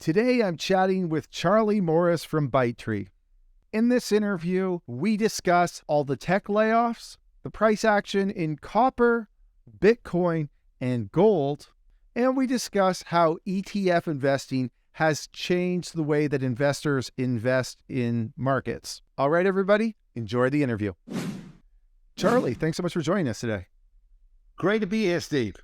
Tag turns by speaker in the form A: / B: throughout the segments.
A: Today, I'm chatting with Charlie Morris from ByteTree. In this interview, we discuss all the tech layoffs, the price action in copper, Bitcoin, and gold, and we discuss how ETF investing has changed the way that investors invest in markets. All right, everybody, enjoy the interview. Charlie, thanks so much for joining us today.
B: Great to be here, Steve.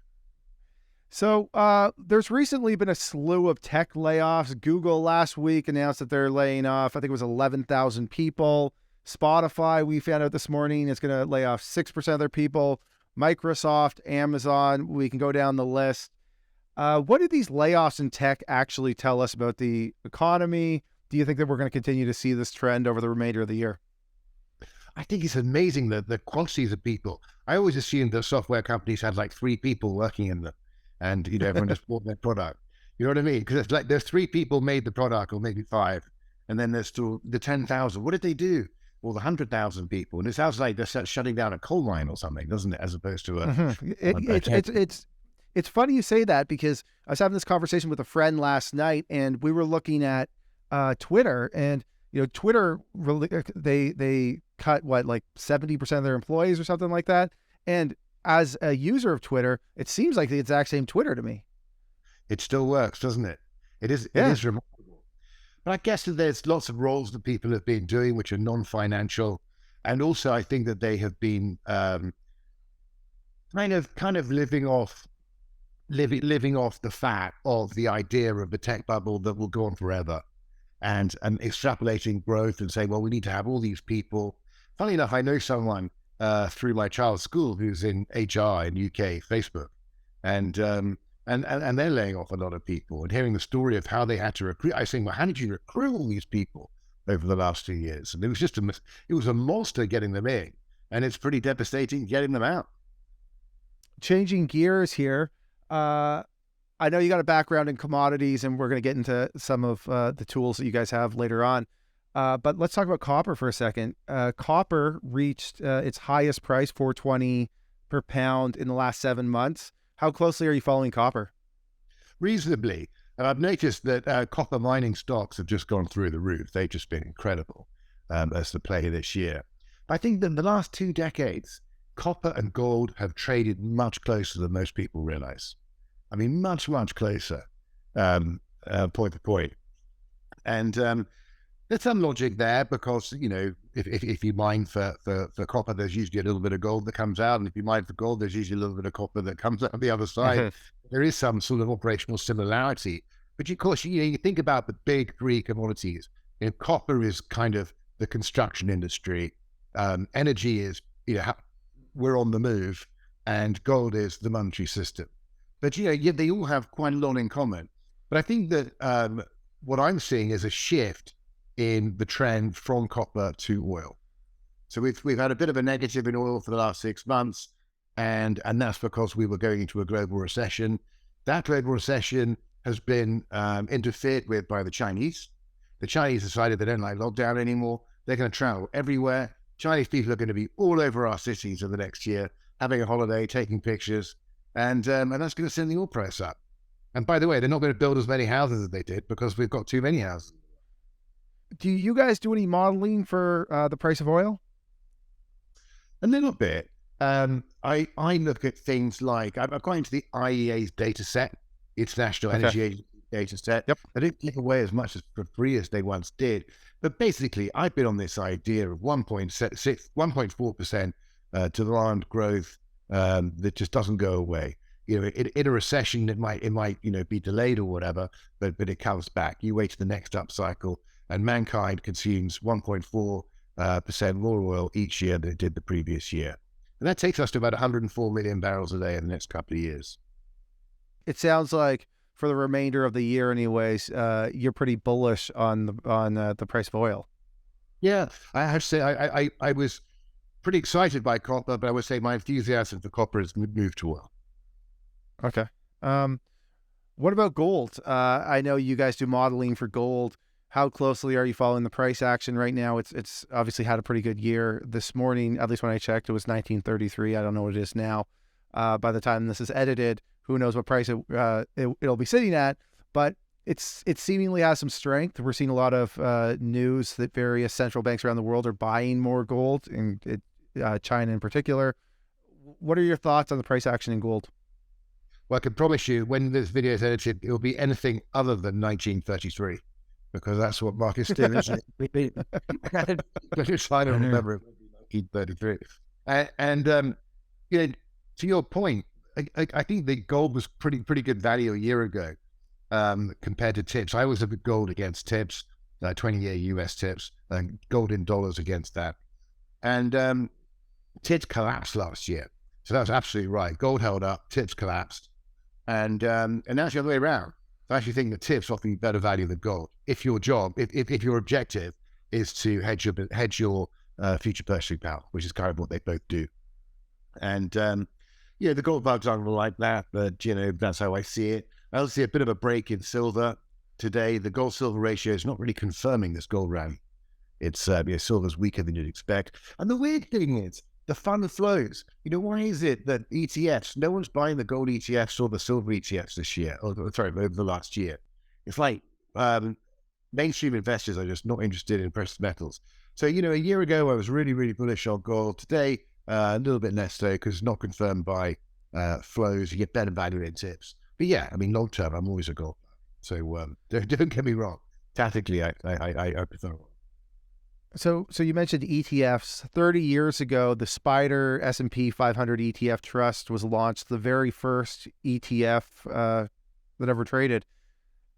A: So there's recently been a slew of tech layoffs. Google last week announced that they're laying off, I think it was 11,000 people. Spotify, we found out this morning, is going to lay off 6% of their people. Microsoft, Amazon, we can go down the list. What do these layoffs in tech actually tell us about the economy? Do you think that we're going to continue to see this trend over the remainder of the year?
B: I think it's amazing the quantities of people. I always assumed that software companies had like 3 people working in them. And, everyone just bought their product. You know what I mean? Because it's like there's 3 people made the product, or maybe 5. And then there's still the 10,000. What did they do? Well, the 100,000 people. And it sounds like they're shutting down a coal mine or something, doesn't it? As opposed to
A: It's funny you say that, because I was having this conversation with a friend last night, and we were looking at Twitter, and Twitter really, they cut like 70% of their employees or something like that. And as a user of Twitter, it seems like the exact same Twitter to me.
B: It still works, doesn't it? It is remarkable. But I guess that there's lots of roles that people have been doing which are non-financial. And also I think that they have been kind of living off the fat of the idea of the tech bubble that will go on forever, and extrapolating growth and saying, well, we need to have all these people. Funnily enough, I know someone through my child's school who's in HR in UK, Facebook, and they're laying off a lot of people. And hearing the story of how they had to recruit, I was saying, well, how did you recruit all these people over the last 2 years? And it was just it was a monster getting them in, and it's pretty devastating getting them out.
A: Changing gears here, I know you got a background in commodities, and we're going to get into some of the tools that you guys have later on. But let's talk about copper for a second. Copper reached its highest price, $4.20 per pound, in the last 7 months. How closely are you following copper?
B: Reasonably. And I've noticed that copper mining stocks have just gone through the roof. They've just been incredible as the play this year. I think that in the last 2 decades, copper and gold have traded much closer than most people realize. I mean, much, much closer, point to point. And there's some logic there, because, if you mine for copper, there's usually a little bit of gold that comes out. And if you mine for gold, there's usually a little bit of copper that comes out on the other side. There is some sort of operational similarity. But of course, you think about the big 3 commodities. Copper is kind of the construction industry. Energy is, we're on the move. And gold is the monetary system. But, they all have quite a lot in common. But I think that what I'm seeing is a shift in the trend from copper to oil. So we've had a bit of a negative in oil for the last 6 months, and that's because we were going into a global recession. That global recession has been interfered with by the Chinese. The Chinese decided they don't like lockdown anymore. They're going to travel everywhere. Chinese people are going to be all over our cities in the next year, having a holiday, taking pictures, and that's going to send the oil price up. And by the way, they're not going to build as many houses as they did, because we've got too many houses.
A: Do you guys do any modeling for the price of oil?
B: A little bit. I look at things like, I've gone into the IEA's data set, International Energy Agency data set.
A: Yep.
B: They don't give away as much as for free as they once did. But basically, I've been on this idea of 1.4% demand growth that just doesn't go away. In a recession, it might be delayed or whatever, but it comes back. You wait to the next upcycle, and mankind consumes 1.4% more oil each year than it did the previous year. And that takes us to about 104 million barrels a day in the next couple of years.
A: It sounds like for the remainder of the year anyways, you're pretty bullish on the price of oil.
B: Yeah, I have to say, I was pretty excited by copper, but I would say my enthusiasm for copper has moved to oil.
A: Okay. What about gold? I know you guys do modeling for gold. How closely are you following the price action right now? It's obviously had a pretty good year. This morning, at least when I checked, it was 1933. I don't know what it is now. By the time this is edited, who knows what price it'll be sitting at. But it seemingly has some strength. We're seeing a lot of news that various central banks around the world are buying more gold, and China in particular. What are your thoughts on the price action in gold?
B: Well, I can promise you, when this video is edited, it will be anything other than 1933, because that's what markets do, isn't it? I'm just trying to remember it would be 1933. You know, to your point, I think the gold was pretty good value a year ago compared to tips. I always look at gold against tips, 20-year US tips, and gold in dollars against that. And tips collapsed last year. So that was absolutely right. Gold held up, tips collapsed. And now it's the other way around. I actually think that tips offer you better value than gold. If your objective is to hedge your future purchasing power, which is kind of what they both do. And the gold bugs aren't like that, but that's how I see it. I also see a bit of a break in silver today. The gold silver ratio is not really confirming this gold rally. It's silver's weaker than you'd expect. And the weird thing is, the fund flows. Why is it that ETFs, no one's buying the gold ETFs or the silver ETFs this year, over the last year? It's like mainstream investors are just not interested in precious metals. So, a year ago, I was really, really bullish on gold. Today, a little bit less so because it's not confirmed by flows. You get better value in tips. But yeah, long term, I'm always a gold. So don't get me wrong. Tactically, I prefer it.
A: So you mentioned ETFs. 30 years ago, the Spider S&P 500 ETF Trust was launched, the very first ETF that ever traded.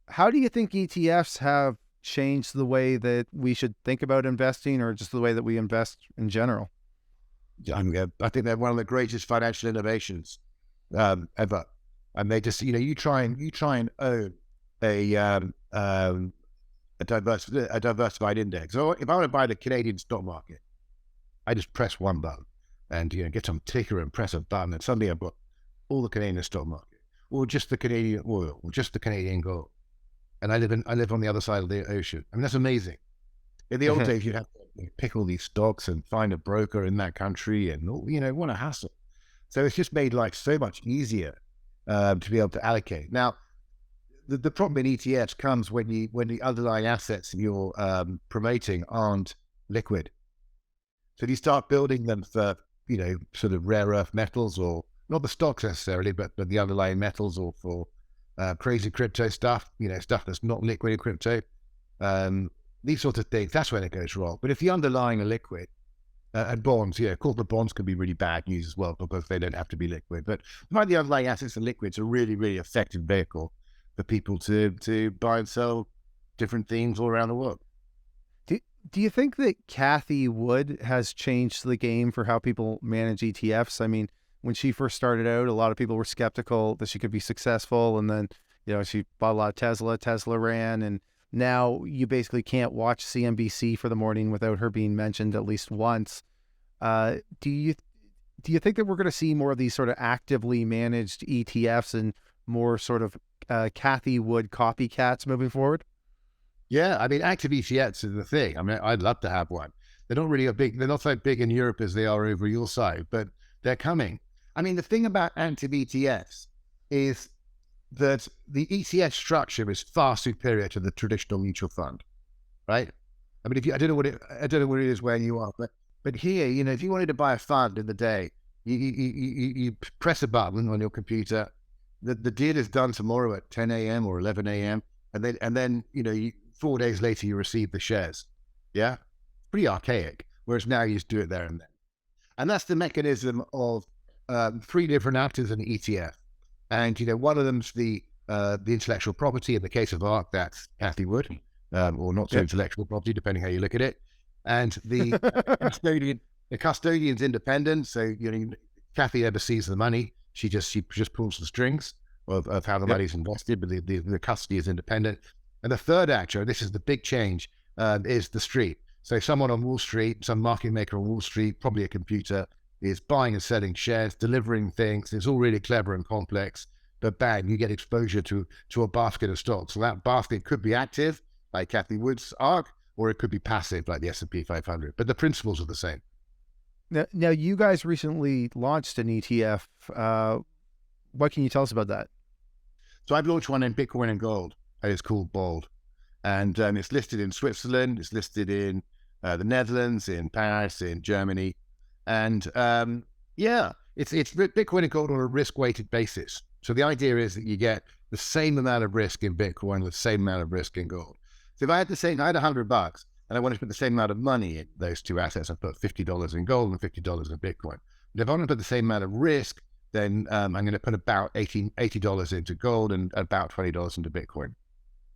A: How do you think ETFs have changed the way that we should think about investing, or just the way that we invest in general?
B: I think they're one of the greatest financial innovations ever. And they just, you try and own a diversified index. So if I want to buy the Canadian stock market, I just press one button and get some ticker and press a button, and suddenly I've got all the Canadian stock market, or just the Canadian oil, or just the Canadian gold, and I live on the other side of the ocean. That's amazing. In the old days, you'd have to pick all these stocks and find a broker in that country, and what a hassle. So it's just made life so much easier to be able to allocate. Now, the problem in ETFs comes when the underlying assets you're promoting aren't liquid. So if you start building them for sort of rare earth metals, or not the stocks necessarily, but the underlying metals, or for crazy crypto stuff, stuff that's not liquid in crypto, these sorts of things, that's when it goes wrong. But if the underlying are liquid, and bonds, corporate bonds can be really bad news as well, because they don't have to be liquid. But the underlying assets and liquids are really, really effective vehicle for people to buy and sell different things all around the world.
A: Do you think that Cathie Wood has changed the game for how people manage ETFs? When she first started out, a lot of people were skeptical that she could be successful, and then she bought a lot of Tesla ran, and now you basically can't watch CNBC for the morning without her being mentioned at least once. Do you think that we're going to see more of these sort of actively managed ETFs and more sort of Cathie Wood copycats moving forward?
B: Yeah, active ETFs is the thing. I'd love to have one. They're not really they're not so big in Europe as they are over your side, but they're coming. The thing about active ETFs is that the ETF structure is far superior to the traditional mutual fund, right? I don't know what it is where you are, but here, if you wanted to buy a fund in the day, you press a button on your computer. The deal is done tomorrow at 10 a.m. or 11 a.m. And then 4 days later, you receive the shares. Yeah. Pretty archaic. Whereas now you just do it there and then. And that's the mechanism of three different actors in the ETF. And, one of them's the intellectual property. In the case of ARK, that's Cathie Wood, or not so intellectual property, depending how you look at it. And the custodian's independent. So, Cathie never sees the money. She just pulls the strings of how the money's invested, but the custody is independent. And the third actor, and this is the big change, is the street. So someone on Wall Street, some market maker on Wall Street, probably a computer, is buying and selling shares, delivering things. It's all really clever and complex, but bang, you get exposure to a basket of stocks. So that basket could be active, like Cathie Wood's ARK, or it could be passive, like the S&P 500. But the principles are the same.
A: Now you guys recently launched an ETF. What can you tell us about that?
B: So I've launched one in Bitcoin and gold. and it's called BOLD. And it's listed in Switzerland, it's listed in the Netherlands, in Paris, in Germany. And yeah, it's Bitcoin and gold on a risk-weighted basis. So the idea is that you get the same amount of risk in Bitcoin, the same amount of risk in gold. So if I had $100 and I wanted to put the same amount of money in those two assets, I put $50 in gold and $50 in Bitcoin. But if I want to put the same amount of risk, then I'm going to put about $80 into gold and about $20 into Bitcoin.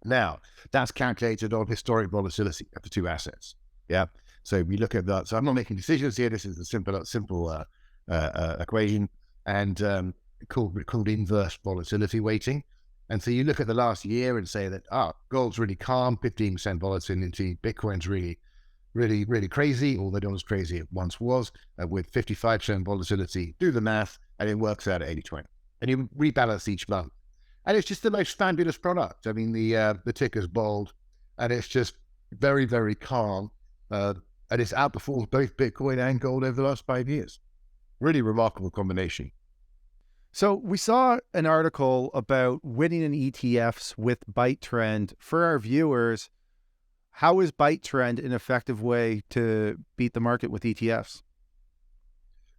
B: Now, that's calculated on historic volatility of the two assets. Yeah. So we look at that. So I'm not making decisions here. This is a simple equation, and called inverse volatility weighting. And so you look at the last year and say that, gold's really calm, 15% volatility. Bitcoin's really crazy, although not as crazy it once was, with 55% volatility. Do the math, and it works out at 80-20. And you rebalance each month. And it's just the most fabulous product. I mean, the ticker's BOLD, and it's just very, very calm. And it's outperformed both Bitcoin and gold over the last 5 years. Really remarkable combination.
A: So we saw an article about winning in ETFs with ByteTrend. For our viewers, how is ByteTrend an effective way to beat the market with ETFs?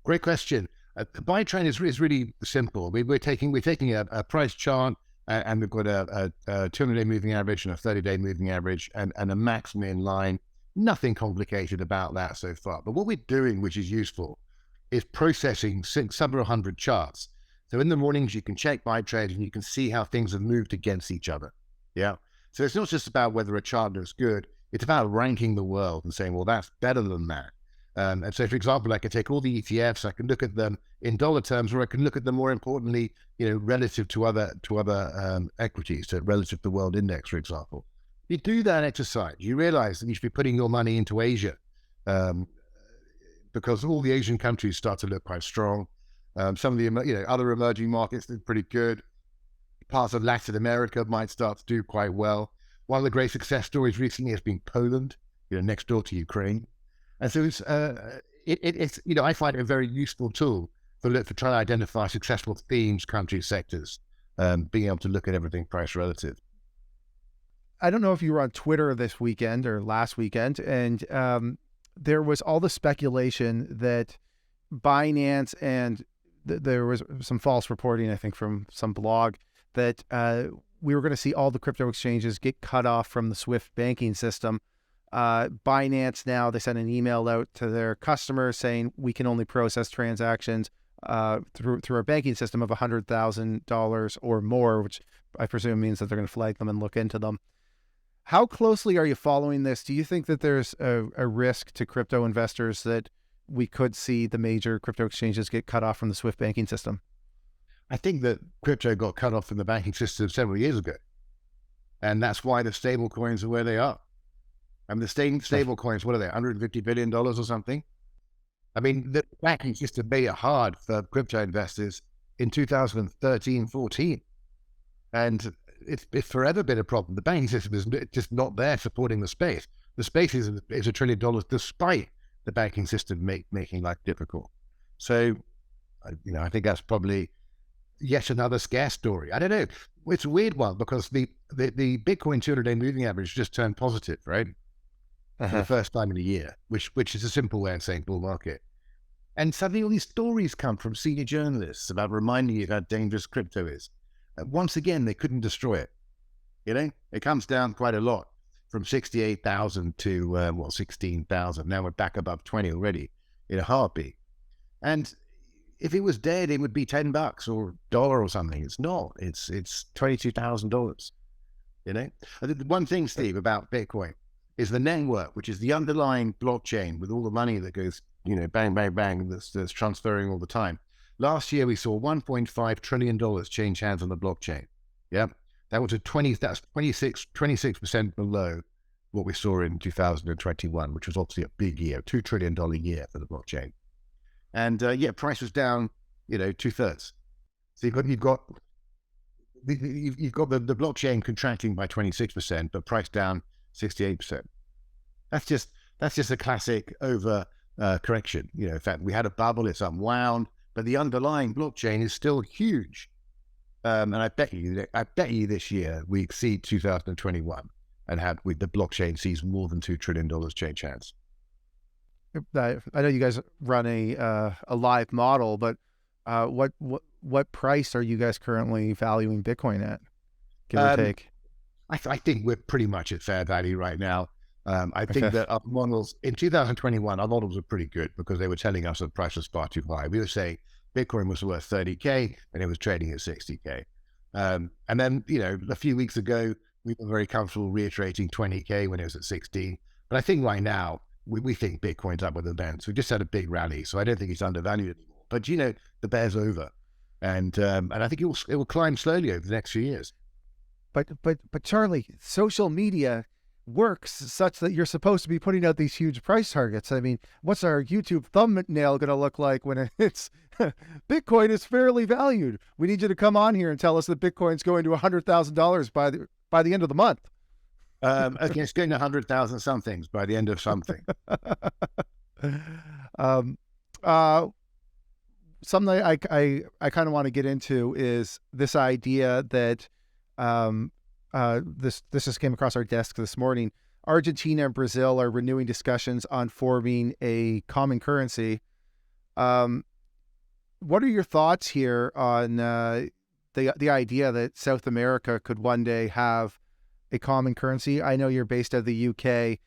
B: Great question. ByteTrend is really simple. We're taking a price chart, and we've got a 200-day moving average and a 30-day moving average, and a max min line. Nothing complicated about that so far. But what we're doing, which is useful, is processing several 100 charts. So in the mornings, you can check ByteTrend and you can see how things have moved against each other. Yeah. So it's not just about whether a chart looks good. It's about ranking the world and saying, well, that's better than that. And so, for example, I can take all the ETFs, I can look at them in dollar terms, or I can look at them more importantly, relative to other equities, so relative to the world index, for example. You do that exercise, you realize that you should be putting your money into Asia, because all the Asian countries start to look quite strong. Some of the other emerging markets did pretty good. Parts of Latin America might start to do quite well. One of the great success stories recently has been Poland, next door to Ukraine. And so it's I find it a very useful tool for trying to identify successful themes, countries, sectors, being able to look at everything price relative.
A: I don't know if you were on Twitter this weekend or last weekend, and there was all the speculation that Binance and there was some false reporting, I think, from some blog that we were going to see all the crypto exchanges get cut off from the SWIFT banking system. Binance now, they sent an email out to their customers saying we can only process transactions through our banking system of $100,000 or more, which I presume means that they're going to flag them and look into them. How closely are you following this? Do you think that there's a risk to crypto investors that we could see the major crypto exchanges get cut off from the SWIFT banking system?
B: I think that crypto got cut off from the banking system several years ago. And that's why the stable coins are where they are. I mean, the stable coins, what are they, $150 billion or something? I mean, the banking system made it hard for crypto investors in 2013, 14. And it's forever been a problem. The banking system is just not there supporting the space. The space is $1 trillion despite the banking system making life difficult. So, I think that's probably yet another scare story. I don't know. It's a weird one because the Bitcoin 200-day moving average just turned positive, right? For the first time in a year, which is a simple way of saying bull market. And suddenly all these stories come from senior journalists about reminding you how dangerous crypto is. Once again, they couldn't destroy it. It comes down quite a lot from 68,000 to 16,000. Now we're back above 20 already in a heartbeat. And if it was dead, it would be $10 or $1 or something. It's not. It's $22,000. The one thing, Steve, about Bitcoin is the network, which is the underlying blockchain with all the money that goes, bang, bang, bang, that's transferring all the time. Last year, we saw $1.5 trillion change hands on the blockchain. Yeah. That was that's 26% below what we saw in 2021, which was obviously a big year, $2 trillion year for the blockchain. And price was down, 2/3. So you've got the blockchain contracting by 26%, but price down 68%. That's just a classic over correction. In fact, we had a bubble, it's unwound, but the underlying blockchain is still huge. And I bet you this year we exceed 2021 and have with the blockchain sees more than $2 trillion change hands.
A: I know you guys run a live model, but what price are you guys currently valuing Bitcoin at, give or
B: Um,
A: take?
B: I think we're pretty much at fair value right now. I think
A: Okay.
B: that our models in 2021, our models were pretty good because they were telling us the price was far too high. We were saying Bitcoin was worth 30K and it was trading at 60K. And then, a few weeks ago, we were very comfortable reiterating 20K when it was at 16. But I think right now, we think Bitcoin's up with the bends. We just had a big rally, so I don't think it's undervalued anymore. But, the bear's over. And I think it will climb slowly over the next few years.
A: But Charlie, social media works such that you're supposed to be putting out these huge price targets. I mean, what's our YouTube thumbnail going to look like when it's Bitcoin is fairly valued? We need you to come on here and tell us that Bitcoin's going to $100,000 by the end of the month.
B: Okay, it's going to 100,000 somethings by the end of something.
A: um, Something I kind of want to get into is this idea that this just came across our desk this morning. Argentina and Brazil are renewing discussions on forming a common currency. What are your thoughts here on the idea that South America could one day have a common currency? I know you're based out of the UK,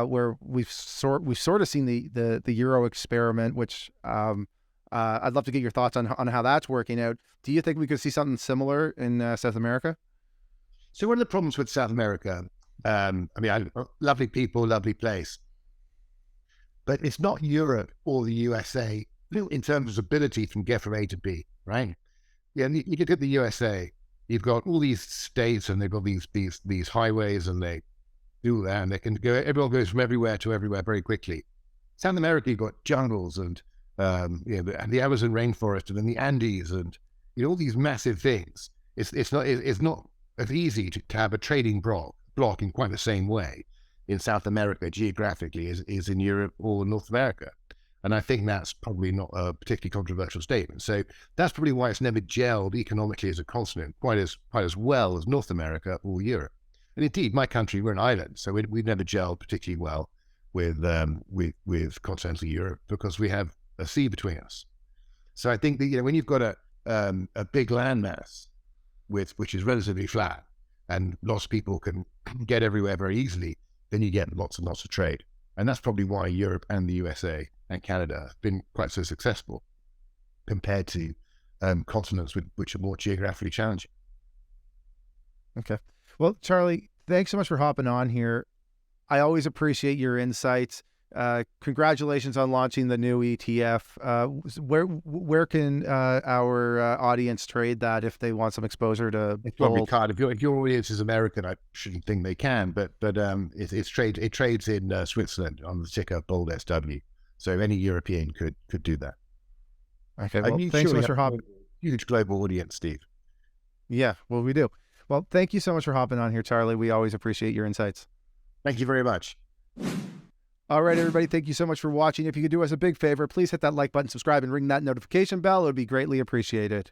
A: where we've sort of seen the euro experiment, which I'd love to get your thoughts on how that's working out. Do you think we could see something similar in South America?
B: So one of the problems with South America, lovely people, lovely place, but it's not Europe or the USA in terms of ability to get from A to B, right? Yeah, and you look at the USA, you've got all these states and they've got these highways and they do that and they can go, everyone goes from everywhere to everywhere very quickly. South America, you've got jungles and the Amazon rainforest and then the Andes and all these massive things. It's not as easy to have a trading block in quite the same way in South America geographically as in Europe or North America. And I think that's probably not a particularly controversial statement. So that's probably why it's never gelled economically as a continent quite as well as North America or Europe. And indeed, my country, we're an island, so we've never gelled particularly well with continental Europe because we have a sea between us. So I think that when you've got a big landmass which is relatively flat and lots of people can get everywhere very easily, then you get lots and lots of trade. And that's probably why Europe and the USA and Canada have been quite so successful compared to continents which are more geographically challenging.
A: Okay. Well, Charlie, thanks so much for hopping on here. I always appreciate your insights. Congratulations on launching the new ETF. Where can our audience trade that if they want some exposure to
B: It probably
A: gold?
B: can't. If your audience is American, I shouldn't think they can. But it trades in Switzerland on the ticker BOLD SW. So any European could do that.
A: Okay.
B: And
A: Well,
B: you
A: thanks so
B: surely
A: much
B: have
A: for hopping.
B: a huge global audience, Steve.
A: Yeah, well, we do. Well, thank you so much for hopping on here, Charlie. We always appreciate your insights.
B: Thank you very much.
A: All right, everybody. Thank you so much for watching. If you could do us a big favor, please hit that like button, subscribe, and ring that notification bell. It would be greatly appreciated.